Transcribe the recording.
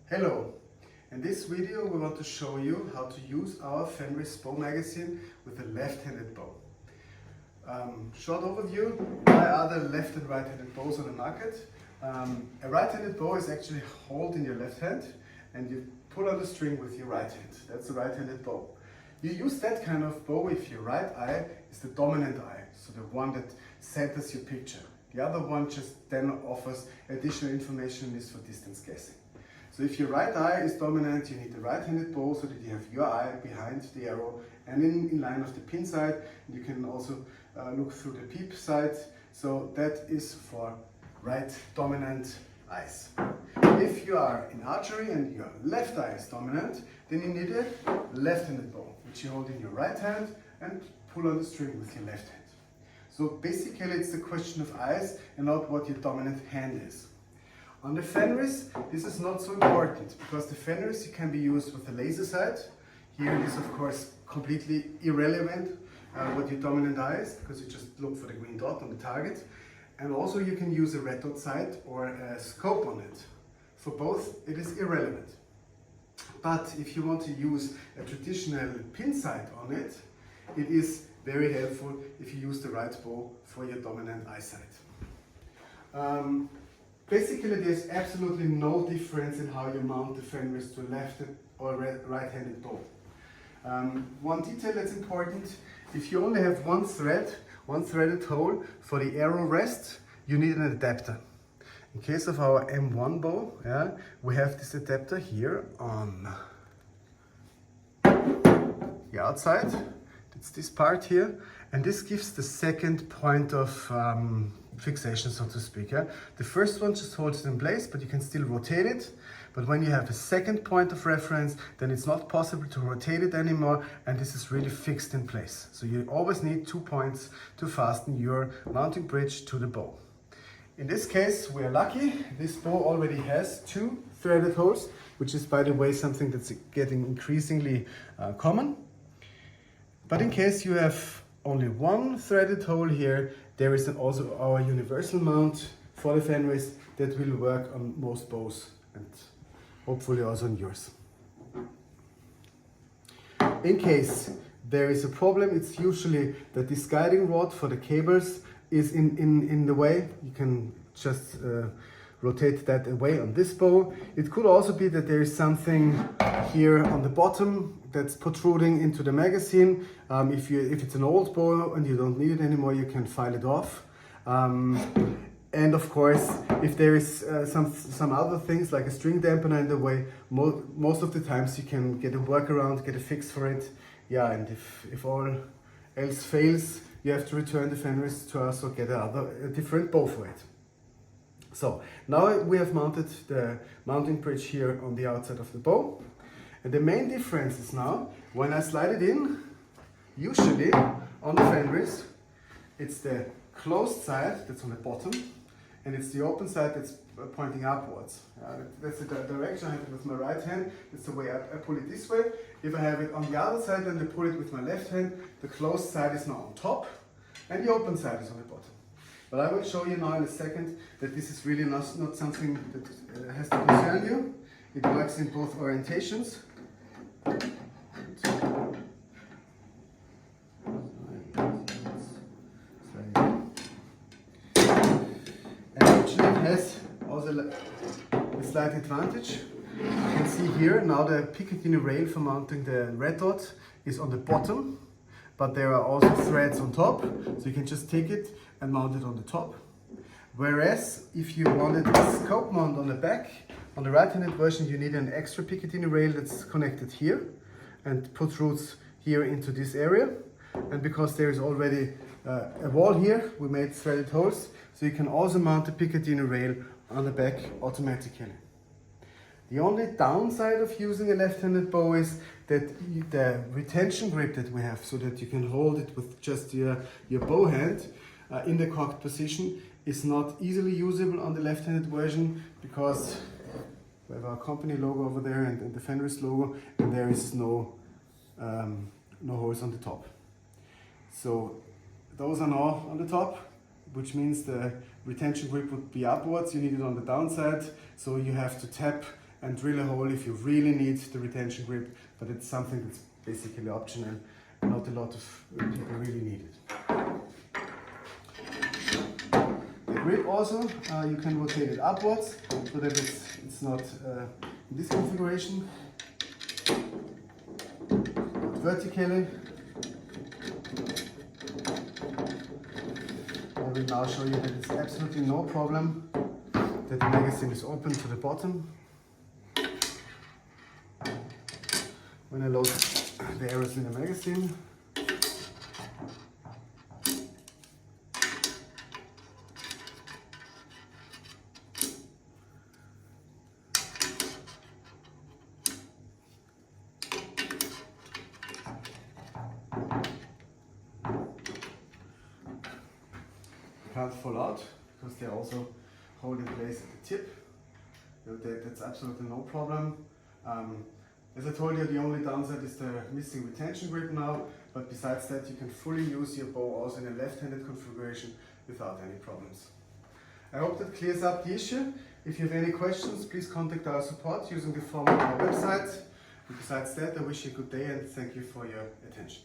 Hello! In this video we want to show you how to use our Fenris bow magazine with a left-handed bow. Short overview, why are there left and right-handed bows on the market? A right-handed bow is actually held in your left hand and you pull on the string with your right hand. That's the right-handed bow. You use that kind of bow if your right eye is the dominant eye, so the one that centers your picture. The other one just then offers additional information and is for distance guessing. So if your right eye is dominant, you need the right-handed bow so that you have your eye behind the arrow and in line of the pin side. You can also look through the peep side. So that is for right dominant eyes. If you are in archery and your left eye is dominant, then you need a left-handed bow, which you hold in your right hand and pull on the string with your left hand. So basically it's a question of eyes and not what your dominant hand is. On the Fenris, this is not so important because the Fenris can be used with a laser sight. Here it is of course completely irrelevant what your dominant eye is, because you just look for the green dot on the target. And also you can use a red dot sight or a scope on it. For both it is irrelevant. But if you want to use a traditional pin sight on it, it is very helpful if you use the right bow for your dominant eyesight. Basically, there's absolutely no difference in how you mount the Fenris to a left or right-handed bow. One detail that's important, if you only have one threaded hole for the arrow rest, you need an adapter. In case of our M1 bow, we have this adapter here on the outside. It's this part here, and this gives the second point of fixation, so to speak. The first one just holds it in place, but you can still rotate it. But when you have a second point of reference, then it's not possible to rotate it anymore, and this is really fixed in place. So you always need 2 points to fasten your mounting bridge to the bow. In this case, we are lucky. This bow already has 2 threaded holes, which is, by the way, something that's getting increasingly common. But in case you have only one threaded hole here, there is also our universal mount for the Fenris that will work on most bows and hopefully also on yours. In case there is a problem, it's usually that this guiding rod for the cables is in the way. You can just rotate that away on this bow. It could also be that there is something here on the bottom that's protruding into the magazine. If it's an old bow and you don't need it anymore, you can file it off. And of course, if there is some other things like a string dampener in the way, most of the times you can get a workaround, get a fix for it. Yeah, and if all else fails, you have to return the Fenris to us or get a different bow for it. So now we have mounted the mounting bridge here on the outside of the bow. And the main difference is now, when I slide it in, usually on the Fenris, it's the closed side that's on the bottom, and it's the open side that's pointing upwards. That's the direction I have it with my right hand. That's the way I pull it this way. If I have it on the other side, then I pull it with my left hand. The closed side is now on top, and the open side is on the bottom. But I will show you now in a second that this is really not something that has to concern you. It works in both orientations. And actually it has also a slight advantage. You can see here now the Picatinny rail for mounting the red dot is on the bottom, but there are also threads on top, so you can just take it and mount it on the top. Whereas if you wanted a scope mount on the back, on the right-handed version you need an extra Picatinny rail that's connected here and protrudes here into this area. And because there is already a wall here, we made threaded holes, so you can also mount the Picatinny rail on the back automatically. The only downside of using a left-handed bow is that the retention grip that we have, so that you can hold it with just your bow hand in the cocked position, is not easily usable on the left-handed version, because we have our company logo over there and the Fenris logo, and there is no holes on the top. So those are now on the top, which means the retention grip would be upwards. You need it on the downside, so you have to tap and drill a hole if you really need the retention grip, but it's something that's basically optional. Not a lot of people really need it. The grip also, you can rotate it upwards so that it's not in this configuration, but vertically. I will now show you that it's absolutely no problem that the magazine is open to the bottom. When I load the arrows in the magazine, can't fall out because they also hold in place at the tip. That's absolutely no problem. As I told you, the only downside is the missing retention grip now, but besides that you can fully use your bow also in a left-handed configuration without any problems. I hope that clears up the issue. If you have any questions, please contact our support using the form on our website. And besides that, I wish you a good day and thank you for your attention.